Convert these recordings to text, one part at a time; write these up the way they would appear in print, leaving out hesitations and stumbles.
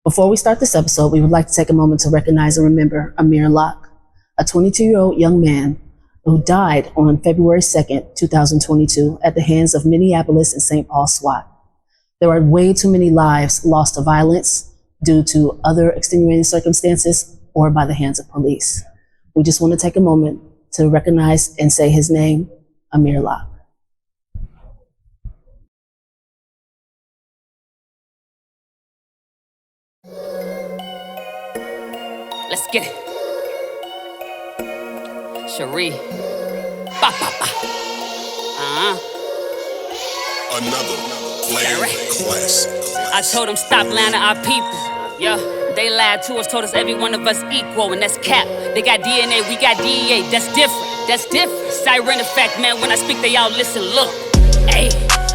Before we start this episode, we would like to take a moment to recognize and remember Amir LaGhe, a 22-year-old young man who died on February 2nd, 2022 at the hands of Minneapolis and St. Paul SWAT. There are way too many lives lost to violence due to other extenuating circumstances or by the hands of police. We just want to take a moment to recognize and say his name, Amir LaGhe. Let's get it. Cherie. Ba, ba, ba. Another player classic. I told them stop lying to our people. Yeah, they lied to us, told us every one of us equal, and that's cap. They got DNA, we got DEA. That's different. That's different. Siren effect, man. When I speak, they all listen. Look, hey.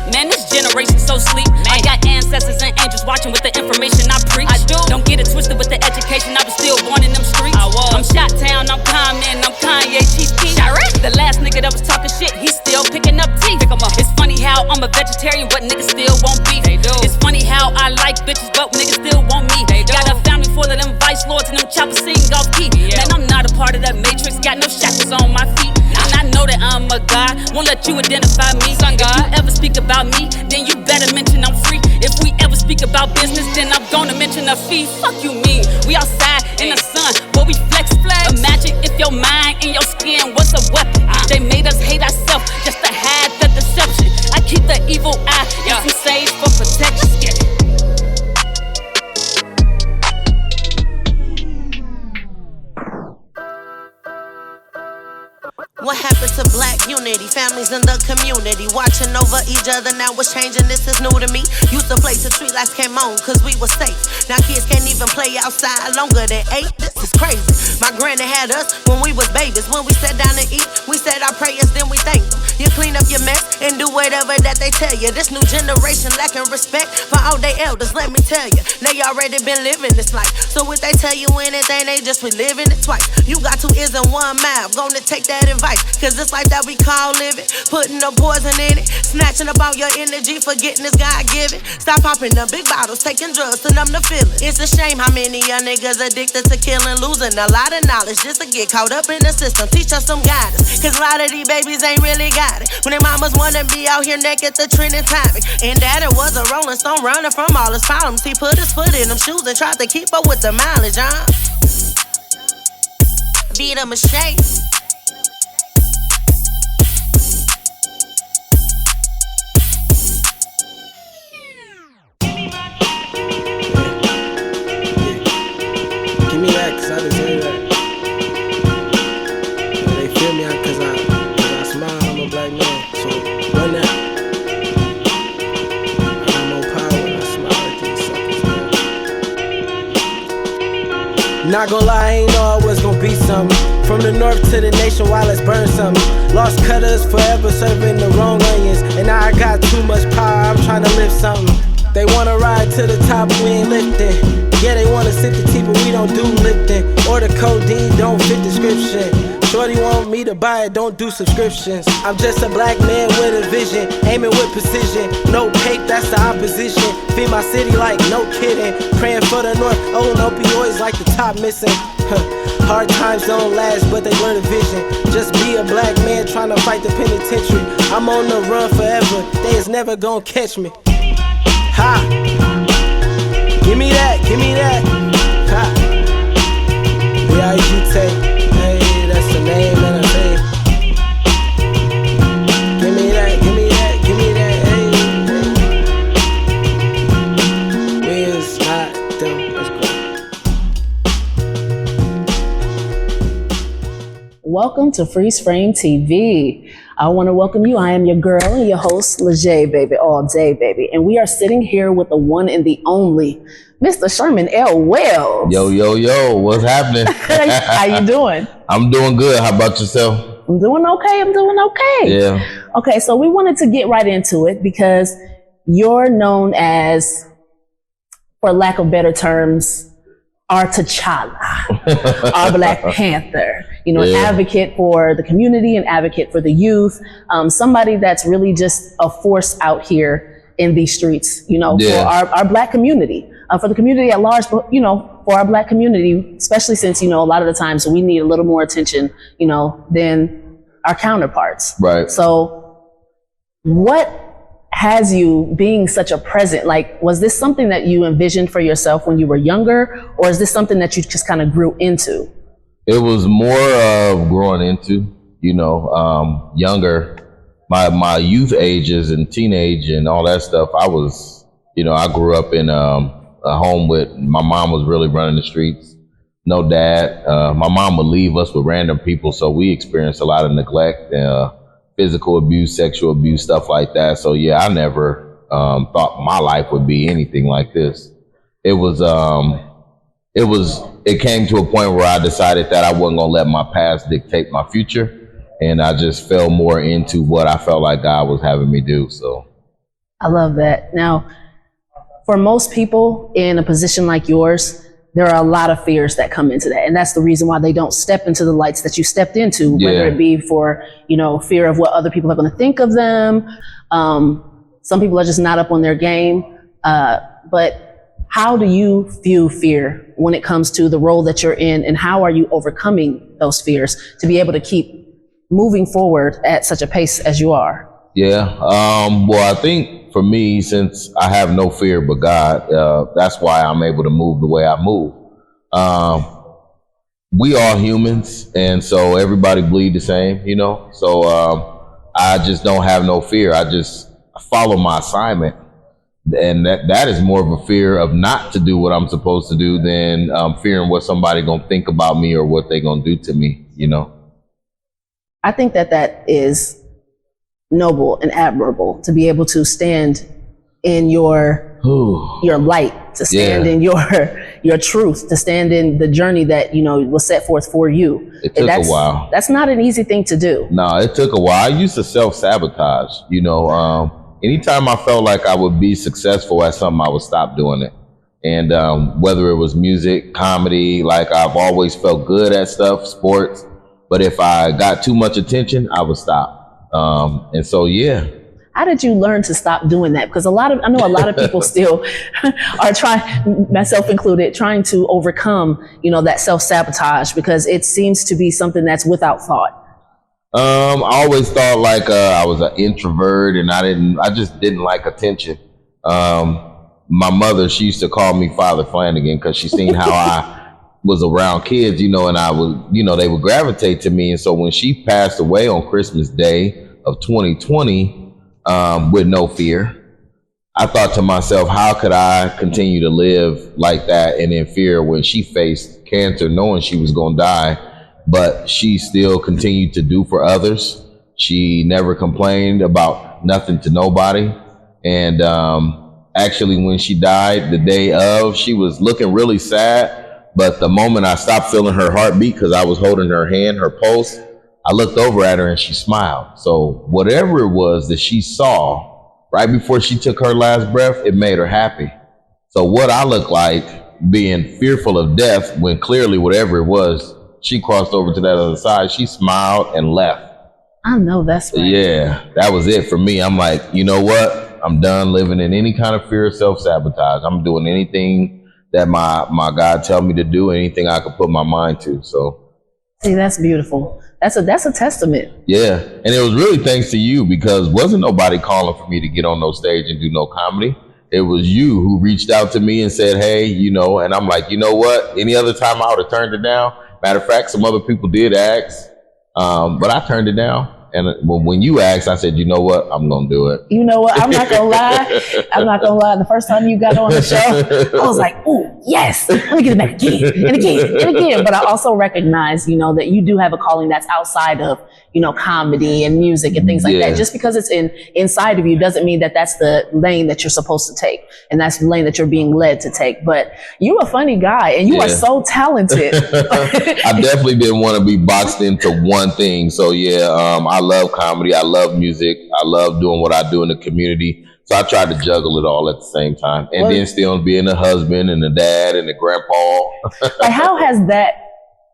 Man, this generation so sleep. Man. I got ancestors and angels watching with the information I preach. I do. Don't get it twisted with the education. I was still born in them streets. I was. I'm Shot Town, I'm Common, I'm Kanye, Chief Keef. The last nigga that was talking shit, he's still picking up teeth. Pick 'em up. It's funny how I'm a vegetarian, but niggas still won't beef. They do. It's funny how I like bitches, but niggas still want me. They do. Got a family full of them vice lords and them choppers sing off key. Yeah. Man, I'm not a part of that matrix. Got no shackles on my feet. And I know that I'm a god. Won't let you identify me. Son God. If you ever speak about me, then you better mention I'm free. If we ever speak about business, then I'm gonna mention a fee. Fuck you mean? We outside in the sun, but we flex. Imagine if your mind and your skin was a weapon. They made us hate ourselves just to hide the deception. I keep the evil eye and some sage for protection. What happened to black unity? Families in the community watching over each other. Now what's changing? This is new to me. Used to play till street lights came on cause we were safe. Now kids can't even play outside longer than 8. This is crazy. My granny had us when we was babies. When we sat down to eat, we said our prayers, then we thanked them. You clean up your mess and do whatever that they tell you. This new generation lacking respect for all they elders. Let me tell you, they already been living this life. So if they tell you anything, they just reliving it twice. You got 2 ears and 1 mouth. Gonna take that advice. Cause this life that we call living, putting the poison in it, snatching up all your energy, forgetting it's God-given. Stop popping the big bottles, taking drugs to numb the feeling. It's a shame how many young niggas addicted to killing, losing a lot of knowledge just to get caught up in the system. Teach us some guidance, cause a lot of these babies ain't really got it. When their mamas wanna be out here naked, the trending topic. And daddy was a rolling stone running from all his problems. He put his foot in them shoes and tried to keep up with the mileage, Beat him a shake. Cause I deserve that. They feel me cause I smile, I'm a black man. So run that. I got more power when I smile at these suckers, man. Not gonna lie, I ain't know I was gonna be something. From the north to the nation, why let's burn something. Lost cutters forever serving the wrong onions. And now I got too much power, I'm trying to lift something. They wanna ride to the top, we ain't lifting. Yeah, they wanna sip the tea, but we don't do lifting. Or the codeine don't fit description. Shorty want me to buy it, don't do subscriptions. I'm just a black man with a vision, aiming with precision. No cake, that's the opposition. Feed my city like no kidding. Praying for the north, oh, no opioids like the top missing. Hard times don't last, but they blur the vision. Just be a black man trying to fight the penitentiary. I'm on the run forever, they is never gonna catch me. Ha! Give me that, give me that. Ha! B-I-G-T, hey, that's the name that I say. Give me that, give me that, give me that, hey. We is not them, let's go. Welcome to Phreez PhrameTV. I want to welcome you. I am your girl and your host, LaGhe, baby, all day, baby. And we are sitting here with the one and the only, Mr. Sherman L. Wells. Yo, yo, yo, what's happening? How you doing? I'm doing good. How about yourself? I'm doing okay. I'm doing okay. Yeah. Okay, so we wanted to get right into it because you're known as, for lack of better terms, our T'Challa, our Black Panther, you know, an advocate for the community, an advocate for the youth, somebody that's really just a force out here in these streets, you know, for our Black community. for the community at large, but, you know, for our Black community, especially since, you know, a lot of the times we need a little more attention, you know, than our counterparts. Right. So what has you being such a present? Like, was this something that you envisioned for yourself when you were younger, or is this something that you just kind of grew into? It was more of growing into, you know, younger, my youth ages and teenage and all that stuff. I was, you know, I grew up in a home with, my mom was really running the streets, no dad. My mom would leave us with random people, so we experienced a lot of neglect, physical abuse, sexual abuse, stuff like that. So yeah, I never thought my life would be anything like this. It came to a point where I decided that I wasn't gonna let my past dictate my future, and I just fell more into what I felt like God was having me do. So I love that. Now, for most people in a position like yours, there are a lot of fears that come into that. And that's the reason why they don't step into the lights that you stepped into, whether it be for, you know, fear of what other people are going to think of them. Some people are just not up on their game. But how do you view fear when it comes to the role that you're in, and how are you overcoming those fears to be able to keep moving forward at such a pace as you are? Yeah. Well, I think for me, since I have no fear but God, that's why I'm able to move the way I move. We all humans, and so everybody bleed the same, you know? So I just don't have no fear. I just follow my assignment. And that is more of a fear of not to do what I'm supposed to do than fearing what somebody gonna think about me or what they gonna do to me, you know? I think that is noble and admirable, to be able to stand in your light, to stand in your truth, to stand in the journey that, you know, was set forth for you. It took a while. That's not an easy thing to do. No, it took a while. I used to self-sabotage, you know. Anytime I felt like I would be successful at something, I would stop doing it. And whether it was music, comedy, like I've always felt good at stuff, sports, but if I got too much attention, I would stop. And so, yeah. How did you learn to stop doing that? Because I know a lot of people still are trying, myself included, trying to overcome, you know, that self-sabotage, because it seems to be something that's without thought. I always thought like I was an introvert, and I just didn't like attention. My mother, she used to call me Father Flanagan because she seen how I was around kids, you know, and I would, you know, they would gravitate to me. And so when she passed away on Christmas Day of 2020, with no fear, I thought to myself, how could I continue to live like that and in fear when she faced cancer, knowing she was going to die, but she still continued to do for others. She never complained about nothing to nobody. And actually, when she died the day of, she was looking really sad. But the moment I stopped feeling her heartbeat, because I was holding her hand, her pulse, I looked over at her and she smiled. So whatever it was that she saw right before she took her last breath, it made her happy. So what I looked like being fearful of death, when clearly whatever it was, she crossed over to that other side, she smiled and left. I know that's right. Yeah, that was it for me. I'm like, you know what? I'm done living in any kind of fear of self-sabotage. I'm doing anything that my God tell me to do, anything I could put my mind to. So see, that's beautiful. That's a testament. Yeah. And it was really thanks to you, because wasn't nobody calling for me to get on no stage and do no comedy. It was you who reached out to me and said, hey, you know, and I'm like, you know what? Any other time I would have turned it down. Matter of fact, some other people did ask, but I turned it down. And when you asked, I said, you know what? I'm going to do it. You know what? I'm not going to lie. I'm not going to lie. The first time you got on the show, I was like, ooh, yes. Let me get it back again and again and again. But I also recognize, you know, that you do have a calling that's outside of, you know, comedy and music and things like that. Just because it's inside of you doesn't mean that that's the lane that you're supposed to take. And that's the lane that you're being led to take. But you're a funny guy and you are so talented. I definitely didn't want to be boxed into one thing. So yeah, I love comedy. I love music. I love doing what I do in the community. So I tried to juggle it all at the same time. And then still being a husband and a dad and a grandpa. Like, how has that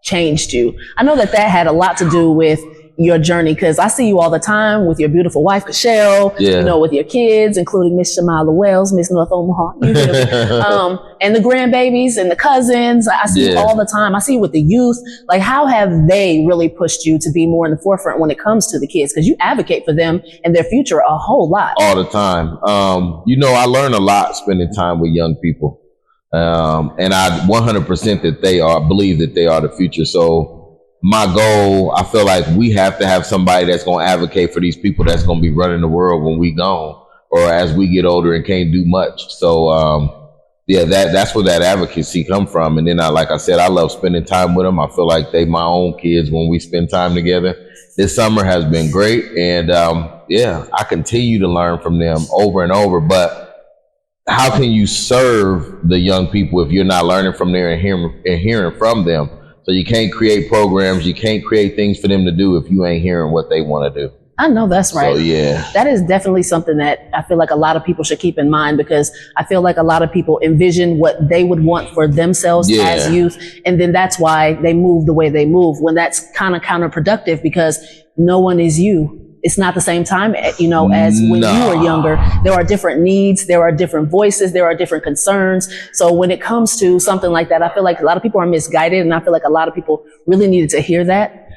changed you? I know that had a lot to do with your journey, because I see you all the time with your beautiful wife, Cashel, Yeah. you know, with your kids, including Miss Shamala Wells, Miss North Omaha, you hear me? And the grandbabies and the cousins. I see you all the time. I see you with the youth. Like, how have they really pushed you to be more in the forefront when it comes to the kids? Because you advocate for them and their future a whole lot. All the time. You know, I learn a lot spending time with young people. And I 100% believe that they are the future. So my goal, I feel like we have to have somebody that's going to advocate for these people that's going to be running the world when we gone, or as we get older and can't do much. So, yeah, that's where that advocacy come from. And then like I said, I love spending time with them. I feel like they my own kids when we spend time together. This summer has been great. And, yeah, I continue to learn from them over and over. But how can you serve the young people if you're not learning from them and hearing from them? So you can't create programs, you can't create things for them to do if you ain't hearing what they want to do. I know that's right. So, yeah. That is definitely something that I feel like a lot of people should keep in mind, because I feel like a lot of people envision what they would want for themselves as youth. And then that's why they move the way they move, when that's kind of counterproductive, because no one is you. It's not the same time, you know, as when you were younger. There are different needs, there are different voices, there are different concerns. So when it comes to something like that, I feel like a lot of people are misguided, and I feel like a lot of people really needed to hear that.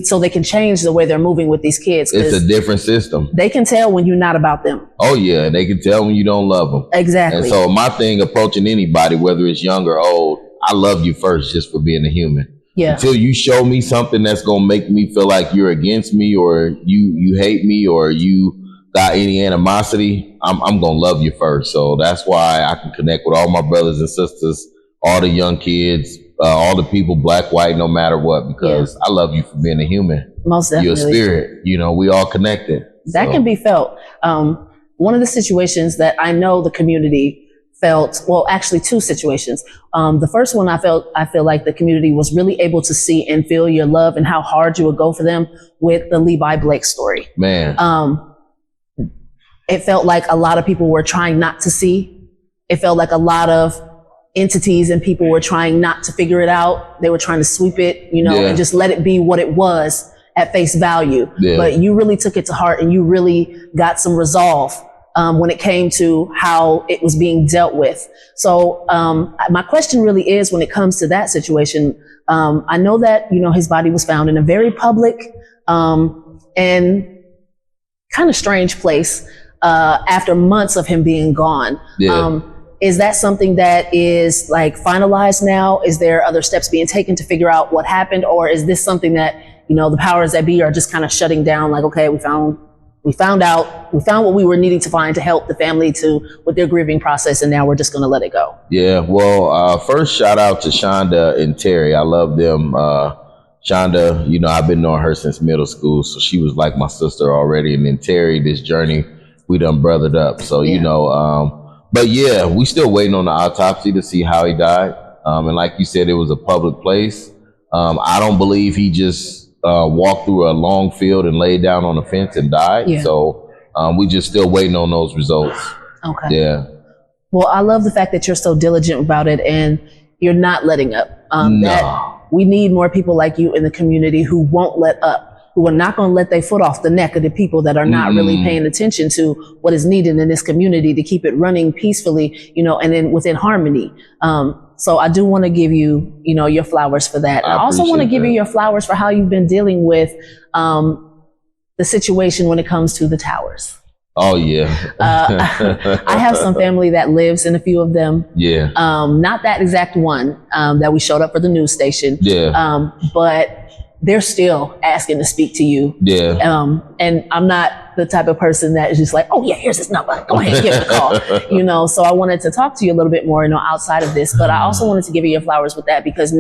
So they can change the way they're moving with these kids. It's a different system. They can tell when you're not about them. Oh yeah, they can tell when you don't love them. Exactly. And so my thing approaching anybody, whether it's young or old, I love you first just for being a human. Yeah. Until you show me something that's gonna make me feel like you're against me, or you hate me, or you got any animosity, I'm gonna love you first. So that's why I can connect with all my brothers and sisters, all the young kids, all the people, black, white, no matter what, because I love you for being a human. Most definitely. You're a spirit. You know, we all connected. That can be felt. One of the situations that I know the community felt, well, actually two situations. The first one I feel like the community was really able to see and feel your love and how hard you would go for them with the Levi Blake story. Man. It felt like a lot of people were trying not to see. It felt like a lot of entities and people were trying not to figure it out. They were trying to sweep it, you know, and just let it be what it was at face value. But you really took it to heart, and you really got some resolve when it came to how it was being dealt with. So my question really is, when it comes to that situation, I know that, you know, his body was found in a very public and kind of strange place after months of him being gone. Is that something that is like finalized now? Is there other steps being taken to figure out what happened? Or is this something that, you know, the powers that be are just kind of shutting down, like, okay, we found what we were needing to find to help the family with their grieving process, and now we're just going to let it go? Yeah, well, first shout out to Shonda and Terry. I love them. Shonda, you know, I've been knowing her since middle school, so she was like my sister already. And then Terry, this journey, we done brothered up. So, you know, but yeah, we still waiting on the autopsy to see how he died. And like you said, it was a public place. I don't believe he just walked through a long field and laid down on a fence and died. So we just still waiting on those results. Okay. Yeah. Well, I love the fact that you're so diligent about it and you're not letting up. That we need more people like you in the community who won't let up, who are not going to let their foot off the neck of the people that are not really paying attention to what is needed in this community to keep it running peacefully, you know, and then within harmony. So I do want to give you, you know, your flowers for that. I also want to give you your flowers for how you've been dealing with the situation when it comes to the towers. Oh, yeah. I have some family that lives in a few of them. Yeah. Not that exact one that we showed up for the news station. Yeah. But they're still asking to speak to you. Yeah. And I'm not the type of person that is just like, oh yeah, here's his number, go ahead and give it a call. You know, so I wanted to talk to you a little bit more, you know, outside of this, but I also wanted to give you your flowers with that, because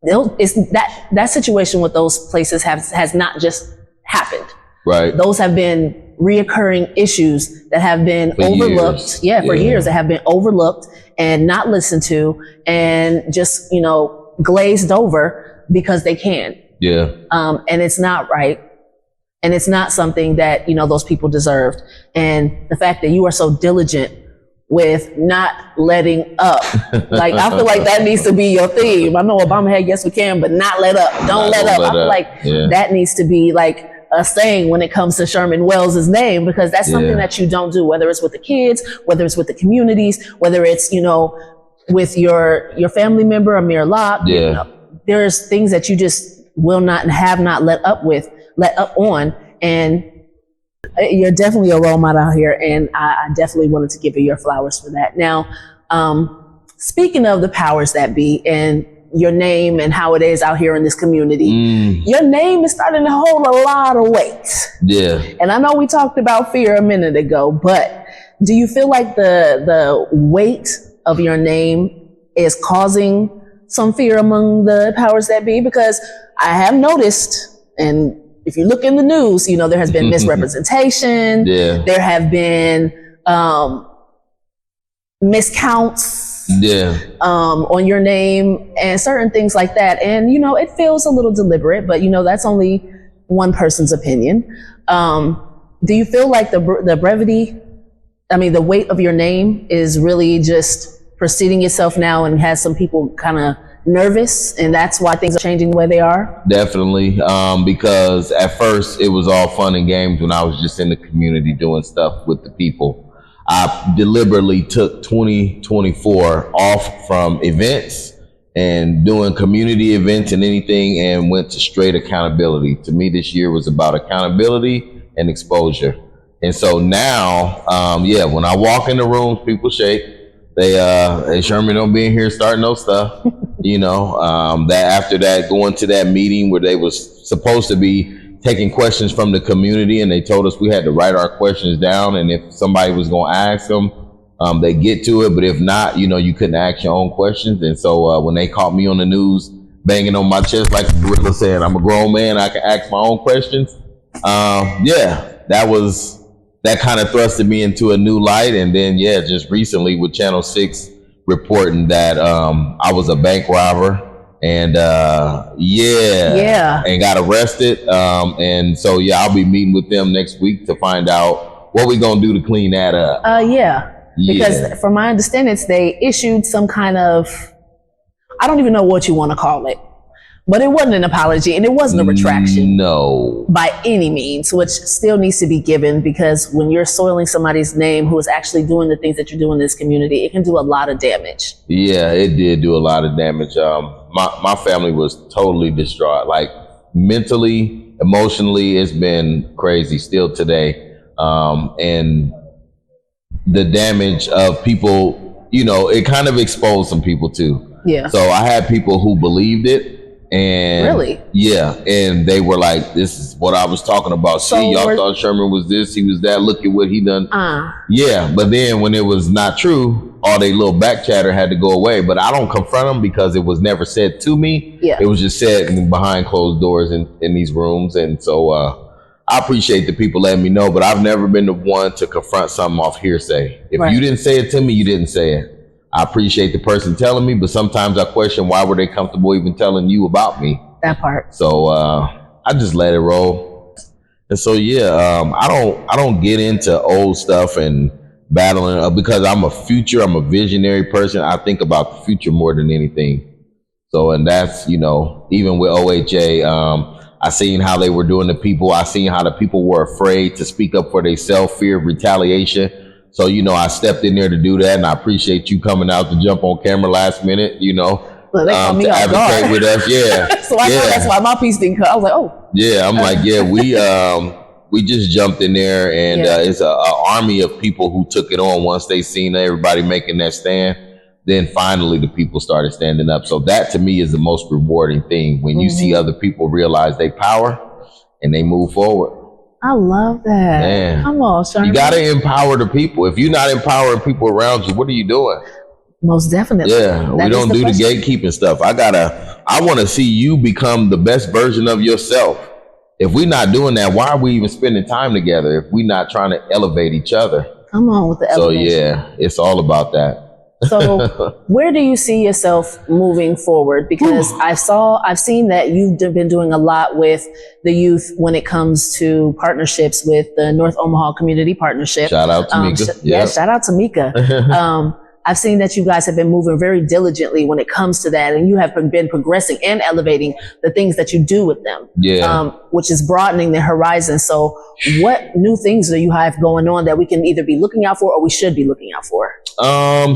that situation with those places has not just happened. Right. Those have been reoccurring issues that have been overlooked. For years, that have been overlooked and not listened to, and just, you know, glazed over because they can. Yeah. And it's not right. And it's not something that, you know, those people deserved. And the fact that you are so diligent with not letting up. Like, I feel like that needs to be your theme. I know Obama had yes we can, but not let up. Don't let up. I feel like that needs to be like a saying when it comes to Sherman Wells's name, because that's something that you don't do, whether it's with the kids, whether it's with the communities, whether it's, you know, with your family member, Amir LaGhe. You know, there's things that you just will not and have not let up on. And you're definitely a role model out here, and I definitely wanted to give you your flowers for that. Now, speaking of the powers that be and your name and how it is out here in this community, your name is starting to hold a lot of weight. Yeah. And I know we talked about fear a minute ago, but do you feel like the weight of your name is causing some fear among the powers that be? Because I have noticed, and if you look in the news, you know, there has been misrepresentation. There have been miscounts on your name and certain things like that. And, you know, it feels a little deliberate, but, you know, that's only one person's opinion. Do you feel like the brevity, I mean, the weight of your name is really just preceding itself now and has some people kind of nervous, and that's why things are changing the way they are? Definitely, because at first it was all fun and games when I was just in the community doing stuff with the people. I deliberately took 2024 off from events and doing community events and anything, and went to straight accountability. To me, this year was about accountability and exposure. And so now, when I walk in the rooms, people shake. They Sherman don't be in here starting no stuff. You know, that after that, going to that meeting where they was supposed to be taking questions from the community, and they told us we had to write our questions down, and if somebody was going to ask them, they get to it, but if not, you know, you couldn't ask your own questions. And so when they caught me on the news banging on my chest like a gorilla saying I'm a grown man, I can ask my own questions, that kind of thrusted me into a new light. And then just recently with Channel 6 reporting that I was a bank robber and and got arrested, and so I'll be meeting with them next week to find out what we're gonna do to clean that up. Because from my understanding, they issued some kind of, I don't even know what you want to call it, but it wasn't an apology and it wasn't a retraction. No. By any means, which still needs to be given, because when you're soiling somebody's name who is actually doing the things that you're doing in this community, it can do a lot of damage. Yeah, it did do a lot of damage. My family was totally distraught, like mentally, emotionally. It's been crazy still today. And the damage of people, you know, it kind of exposed some people too. Yeah. So I had people who believed it. And and they were like, this is what I was talking about. So see, y'all thought Sherman was this, he was that, look at what he done. But then when it was not true, all they little back chatter had to go away. But I don't confront them because it was never said to me. It was just said behind closed doors in these rooms. And so I appreciate the people letting me know, but I've never been the one to confront something off hearsay. If you didn't say it to me, you didn't say it. I appreciate the person telling me, but sometimes I question, why were they comfortable even telling you about me? That part. So I just let it roll. And so I don't get into old stuff and battling because I'm a visionary person. I think about the future more than anything. So, and that's, you know, even with OHA, I seen how they were doing the people. I seen how the people were afraid to speak up for themselves, fear of retaliation. So, you know, I stepped in there to do that, and I appreciate you coming out to jump on camera last minute, you know, to advocate with us. So I know that's why my piece didn't come. I was like, oh. I'm like, we just jumped in there, and it's an army of people who took it on once they seen everybody making that stand. Then finally the people started standing up. So that to me is the most rewarding thing, when you see other people realize their power and they move forward. I love that. Man. Come on, Sherman. You got to empower the people. If you're not empowering people around you, what are you doing? Most definitely. We don't do the gatekeeping stuff. I want to see you become the best version of yourself. If we're not doing that, why are we even spending time together if we're not trying to elevate each other? Come on with the elevation. So it's all about that. So where do you see yourself moving forward? Because I've seen that you've been doing a lot with the youth when it comes to partnerships with the North Omaha Community Partnership. Shout out to Mika. Yeah, shout out to Mika. I've seen that you guys have been moving very diligently when it comes to that, and you have been progressing and elevating the things that you do with them, which is broadening their horizon. So what new things do you have going on that we can either be looking out for or we should be looking out for?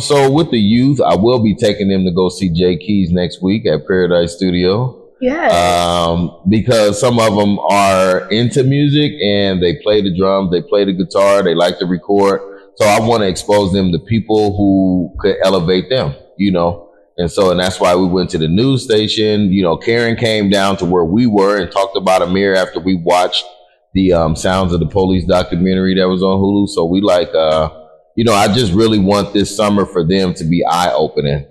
So with the youth, I will be taking them to go see Jay Keys next week at Paradise Studio. Yeah. Because some of them are into music and they play the drums, they play the guitar, they like to record. So I want to expose them to people who could elevate them, you know? And that's why we went to the news station. You know, Karen came down to where we were and talked about Amir after we watched the Sounds of the Police documentary that was on Hulu. So we I just really want this summer for them to be eye-opening.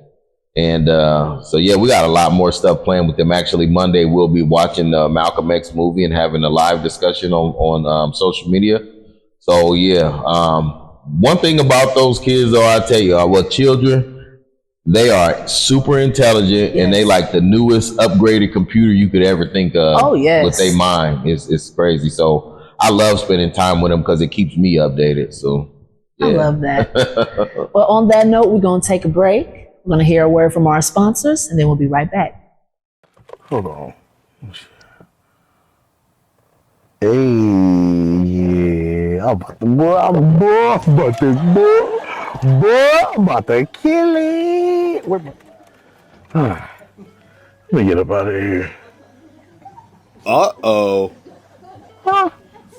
And we got a lot more stuff planned with them. Actually, Monday we'll be watching the Malcolm X movie and having a live discussion on social media. So one thing about those kids, though, I tell you, children, they are super intelligent and they like the newest upgraded computer you could ever think of. Oh, yes. With their mind. It's crazy. So I love spending time with them because it keeps me updated. So yeah. I love that. Well, on that note, we're going to take a break. We're going to hear a word from our sponsors and then we'll be right back. Hold on. Hey, yeah, I'm about to kill it. Let me get up out of here. Uh-oh. Huh?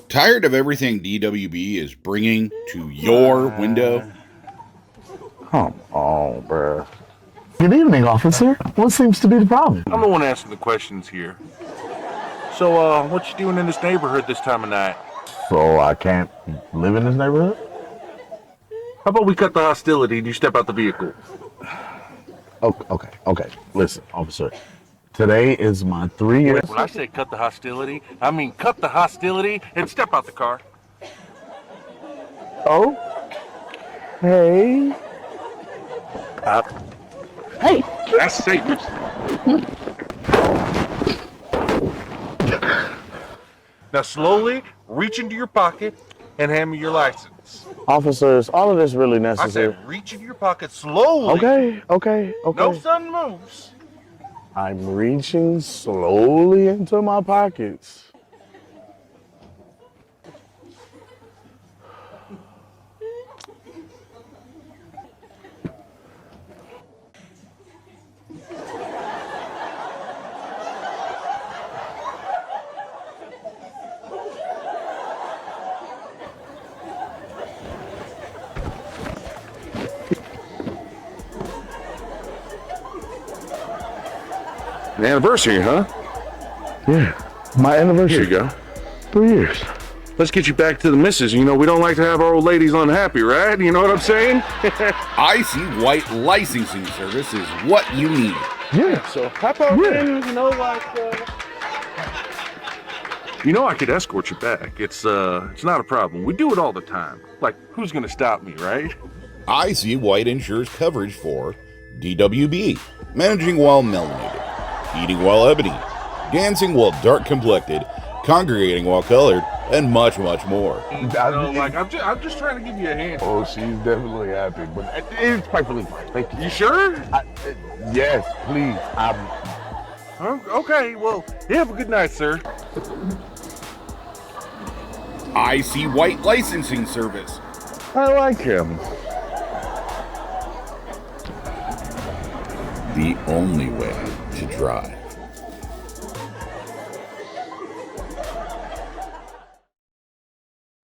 Tired of everything DWB is bringing to your window? Come on, bruh. Good evening, officer. What seems to be the problem? I'm the one asking the questions here. So, what you doing in this neighborhood this time of night? So I can't live in this neighborhood? How about we cut the hostility and you step out the vehicle? Okay. Listen, officer. Today is my 3 years. When I say cut the hostility, I mean cut the hostility and step out the car. Oh? Hey. Hey. That's safe. Now slowly reach into your pocket and hand me your license. Officers, all of this really necessary. I said reach into your pocket slowly. Okay. No sudden moves. I'm reaching slowly into my pockets. An anniversary, huh? Yeah, my anniversary. Here you go. 3 years. Let's get you back to the missus. You know, we don't like to have our old ladies unhappy, right? You know what I'm saying? Icy White Licensing Service is what you need. Yeah. So hop on in, you know, you know, I could escort you back. It's not a problem. We do it all the time. Like, who's gonna stop me, right? Icy White insures coverage for DWB, managing while melanated, eating while ebony, dancing while dark complected, congregating while colored, and much, much more. I'm just trying to give you a hand. Oh, she's definitely happy, but it's perfectly fine. Thank you. You sure? Yes, please. Okay, well, you have a good night, sir. Icy White Licensing Service. I like him. The only way to drive.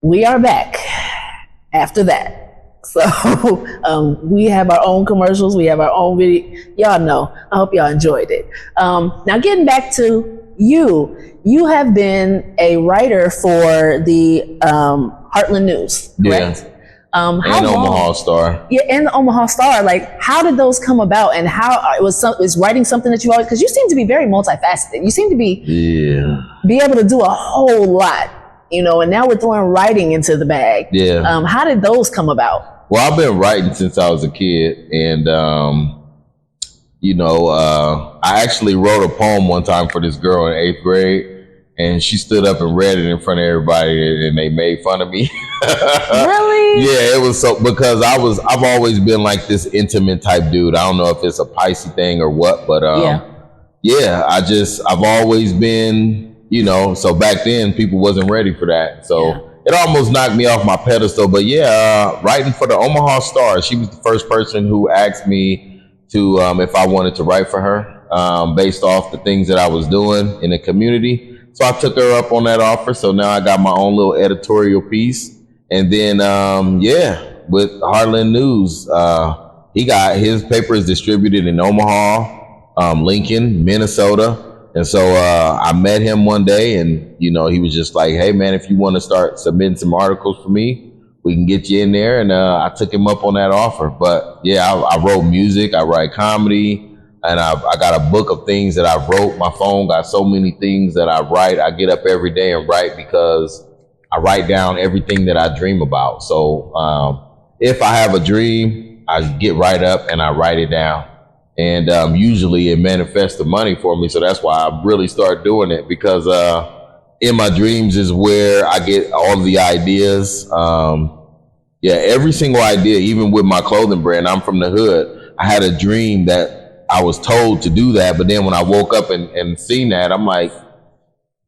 We are back after that. So we have our own commercials. We have our own video. Y'all know. I hope y'all enjoyed it. Now getting back to you. You have been a writer for the Heartland News, correct? Yeah. And Omaha Star. Yeah, and the Omaha Star. Like, how did those come about, and how is writing something that you always? Because you seem to be very multifaceted. You seem to be able to do a whole lot, you know. And now we're throwing writing into the bag. Yeah. How did those come about? Well, I've been writing since I was a kid, and I actually wrote a poem one time for this girl in 8th grade, and she stood up and read it in front of everybody, and they made fun of me. Really? Yeah, it was so, because I've always been like this intimate type dude. I don't know if it's a Pisces thing or what, but I've always been, so back then people wasn't ready for that. So it almost knocked me off my pedestal. But writing for the Omaha Star, she was the first person who asked me to if I wanted to write for her based off the things that I was doing in the community. So I took her up on that offer. So now I got my own little editorial piece. And then, with Heartland News, he got his paper is distributed in Omaha, Lincoln, Minnesota. And so I met him one day, and, he was just like, hey, man, if you want to start submitting some articles for me, we can get you in there. And I took him up on that offer. But, I wrote music. I write comedy. And I got a book of things that I wrote. My phone got so many things that I write. I get up every day and write because I write down everything that I dream about. So if I have a dream, I get right up and I write it down. And usually it manifests the money for me. So that's why I really start doing it, because in my dreams is where I get all the ideas. Every single idea, even with my clothing brand, I'm from the hood. I had a dream that I was told to do that. But then when I woke up and seen that, I'm like,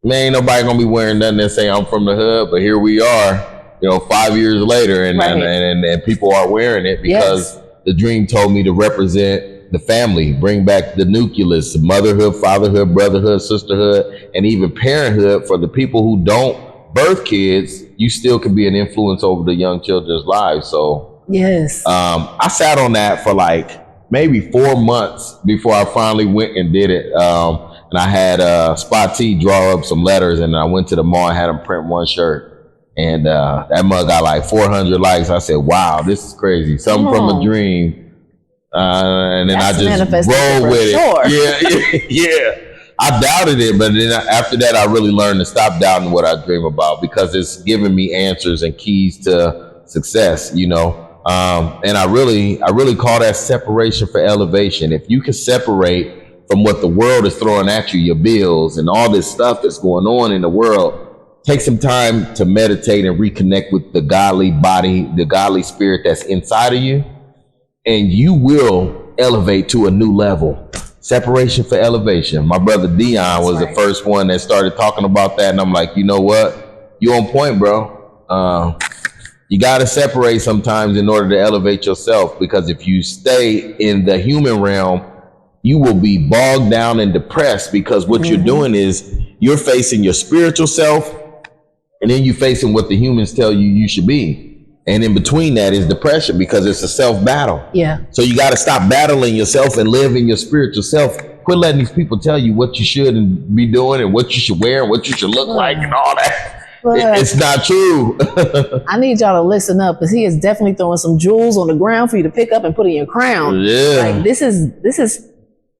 man, ain't nobody gonna be wearing nothing that say I'm from the hood. But here we are, 5 years later, and people are wearing it because the dream told me to represent the family, bring back the nucleus, motherhood, fatherhood, brotherhood, sisterhood, and even parenthood. For the people who don't birth kids, you still can be an influence over the young children's lives. So I sat on that for like maybe 4 months before I finally went and did it. And I had Spot T draw up some letters, and I went to the mall and had him print one shirt. And that mug got like 400 likes. I said, wow, this is crazy. Something from a dream. And then That's I just rolled with it. Yeah. I doubted it, but then after that, I really learned to stop doubting what I dream about, because it's giving me answers and keys to success, And I really call that separation for elevation. If you can separate from what the world is throwing at you, your bills and all this stuff that's going on in the world, take some time to meditate and reconnect with the godly body, the godly spirit that's inside of you, and you will elevate to a new level. Separation for elevation. My brother Dion was the first one that started talking about that, and I'm like, you know what? You on point, bro. You got to separate sometimes in order to elevate yourself, because if you stay in the human realm, you will be bogged down and depressed, because what you're doing is you're facing your spiritual self, and then you're facing what the humans tell you you should be. And in between that is depression, because it's a self battle. Yeah. So you got to stop battling yourself and live in your spiritual self. Quit letting these people tell you what you should be doing and what you should wear and what you should look like and all that. It's not true. I need y'all to listen up, because he is definitely throwing some jewels on the ground for you to pick up and put in your crown. Yeah. Like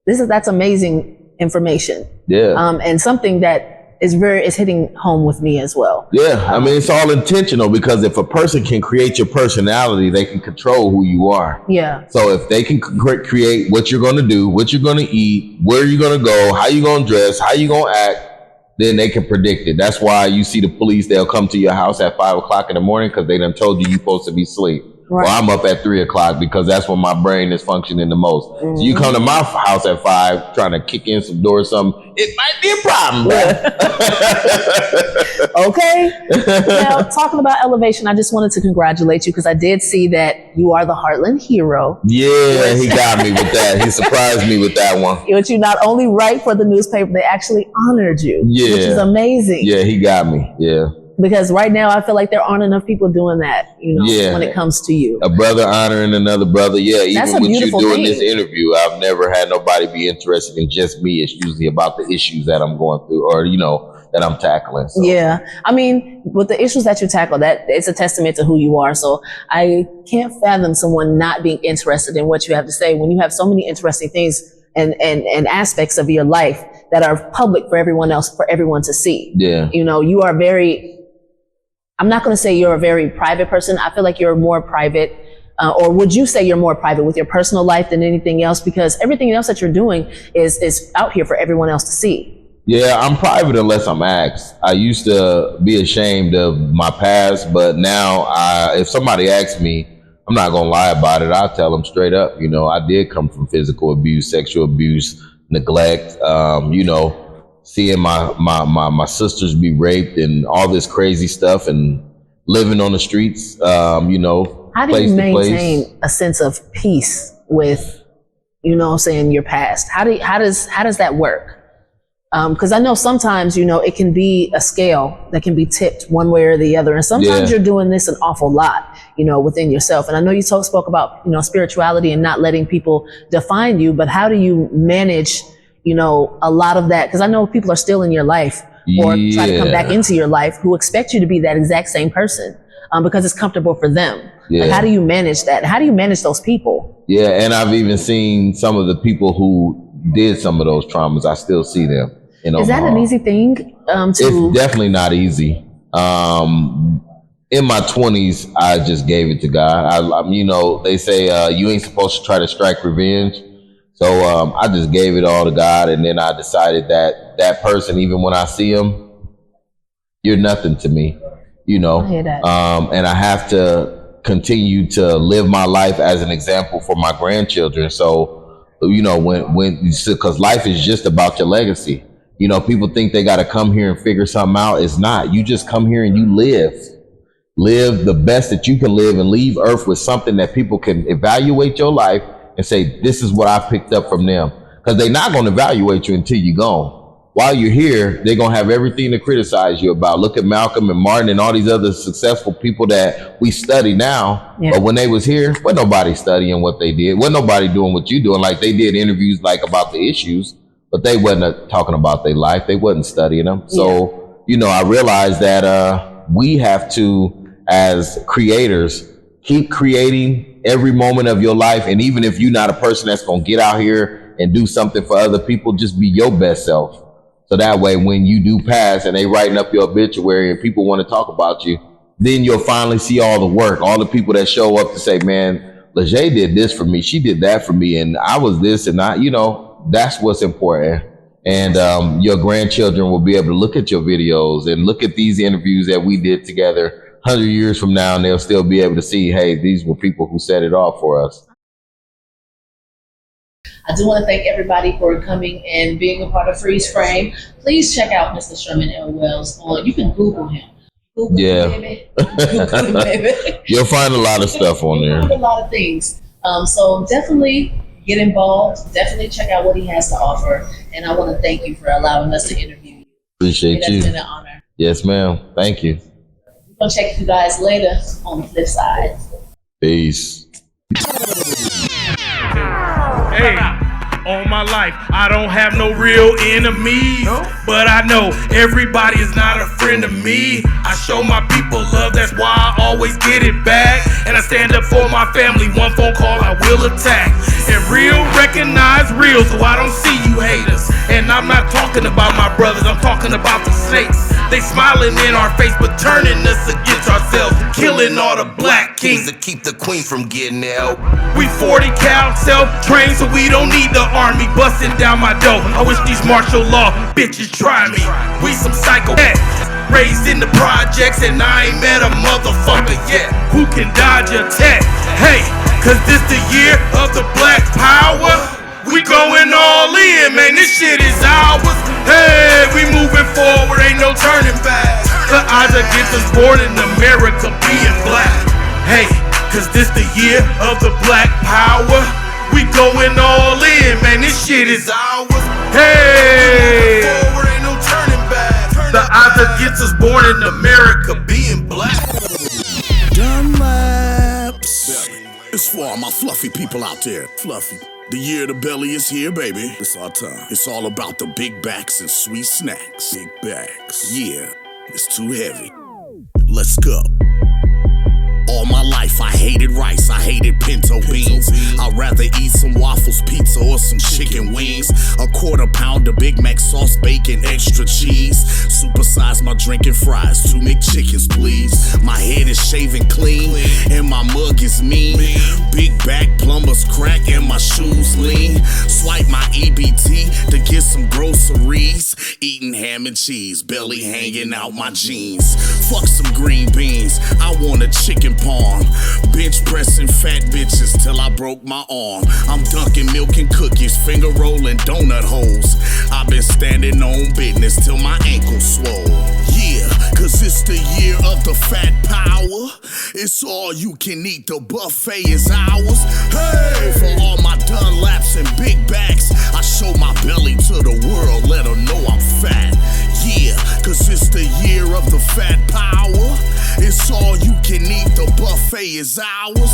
that's amazing information. Yeah. And something that is hitting home with me as well. Yeah. I mean, it's all intentional, because if a person can create your personality, they can control who you are. Yeah. So if they can create what you're going to do, what you're going to eat, where you're going to go, how you're going to dress, how you're going to act, then they can predict it. That's why you see the police, they'll come to your house at 5 o'clock in the morning, because they done told you you're supposed to be asleep. Right. Well, I'm up at 3 o'clock, because that's when my brain is functioning the most. So you come to my house at 5 trying to kick in some door or something, it might be a problem, bro. Okay. Now, talking about elevation, I just wanted to congratulate you, because I did see that you are the Heartland hero. Yeah, he got me with that. He surprised me with that one. Which you not only write for the newspaper, they actually honored you, which is amazing. Yeah, he got me. Yeah. Because right now I feel like there aren't enough people doing that, when it comes to you. A brother honoring another brother. Yeah, even with you doing this interview, I've never had nobody be interested in just me. It's usually about the issues that I'm going through, or, that I'm tackling. So. Yeah. I mean, with the issues that you tackle, that it's a testament to who you are. So I can't fathom someone not being interested in what you have to say when you have so many interesting things and aspects of your life that are public for everyone to see. Yeah. You are I'm not going to say you're a very private person. I feel like you're more private Or would you say you're more private with your personal life than anything else? Because everything else that you're doing is out here for everyone else to see. Yeah, I'm private unless I'm asked. I used to be ashamed of my past, but now if somebody asks me, I'm not gonna lie about it. I'll tell them straight up. You know, I did come from physical abuse, sexual abuse, neglect. You know, seeing my sisters be raped and all this crazy stuff, and living on the streets. You know, how do you maintain a sense of peace with, you know what I'm saying, your past? How does that work? Because I know sometimes, you know, it can be a scale that can be tipped one way or the other. And sometimes you're doing this an awful lot, you know, within yourself. And I know you spoke about, you know, spirituality and not letting people define you, but how do you manage, you know, a lot of that? Because I know people are still in your life or try to come back into your life who expect you to be that exact same person because it's comfortable for them. Like, how do you manage that? How do you manage those people? Yeah, and I've even seen some of the people who did some of those traumas. I still see them. Is that an easy thing? It's definitely not easy. In my 20s, I just gave it to God. You know, they say you ain't supposed to try to strike revenge. So I just gave it all to God, and then I decided that person, even when I see him, you're nothing to me. You know, I hear that. And I have to continue to live my life as an example for my grandchildren. So, you know, because life is just about your legacy. You know, people think they got to come here and figure something out. It's not. You just come here and you live the best that you can live, and leave Earth with something that people can evaluate your life and say, this is what I picked up from them. Because they're not going to evaluate you until you're gone. While you're here, they're going to have everything to criticize you about. Look at Malcolm and Martin and all these other successful people that we study now. Yeah. But when they was here, wasn't nobody studying what they did. Wasn't nobody doing what you doing. Like, they did interviews like about the issues, but they wasn't talking about their life. They wasn't studying them. So, you know, I realized that we have to, as creators, keep creating every moment of your life. And even if you're not a person that's going to get out here and do something for other people, just be your best self. So that way, when you do pass and they writing up your obituary and people want to talk about you, then you'll finally see all the work, all the people that show up to say, man, LaGhe did this for me. She did that for me. And I was this and I, you know, that's what's important. And your grandchildren will be able to look at your videos and look at these interviews that we did together 100 years from now, and they'll still be able to see, hey, these were people who set it off for us. I do want to thank everybody for coming and being a part of Phreez Frame. Please check out Mr. Sherman L. Wells. You can Google him. Google him, baby. Google him, baby. You'll find a lot of stuff on there. You'll find a lot of things. So definitely get involved. Definitely check out what he has to offer. And I want to thank you for allowing us to interview you. Appreciate you. It's been an honor. Yes, ma'am. Thank you. We're going to check you guys later on the flip side. Peace. Hey, all my life, I don't have no real enemies, but I know everybody is not a friend of me. I show my people love, that's why I always get it back. And I stand up for my family, one phone call I will attack. And real recognize real, so I don't see you haters. And I'm not talking about my brothers, I'm talking about the snakes. They smiling in our face, but turning us against ourselves. Killing all the black kings to keep the queen from getting out. We 40 cal, self-trained, so we don't need the army busting down my door. I wish these martial law bitches try me. We some psychopaths, raised in the projects, and I ain't met a motherfucker yet who can dodge a tech. Hey, cause this the year of the black power. We going all in, man, this shit is ours. Hey, we moving forward, ain't no turning back. The odds against us born in America being black. Hey, cause this the year of the black power. We going all in, man, this shit is ours. Hey, forward, ain't no turning back. The odds against us born in America being black. Dunlaps. It's for all my fluffy people out there. Fluffy. The year of the belly is here, baby. It's our time. It's all about the big backs and sweet snacks. Big backs. Yeah, it's too heavy. Let's go. All my life I hated rice, I hated pinto beans. I'd rather eat some waffles, pizza, or some chicken wings. A quarter pound of Big Mac sauce, bacon, extra cheese. Supersize my drinking fries, 2 McChickens please. My head is shaven clean, and my mug is mean. Big back, plumber's crack, and my shoes lean. Swipe my EBT to get some groceries. Eating ham and cheese, belly hanging out my jeans. Fuck some green beans, I want a chicken palm. Bench pressing fat bitches till I broke my arm. I'm dunking milk and cookies, finger rolling donut holes. I've been standing on business till my ankles swole. Yeah, cause it's the year of the fat power. It's all you can eat, the buffet is ours. Hey, for all my Dunlaps and big backs, I show my belly to the world, let them know I'm fat. Yeah, cause it's the year of the fat power. It's all you can eat, the buffet is ours.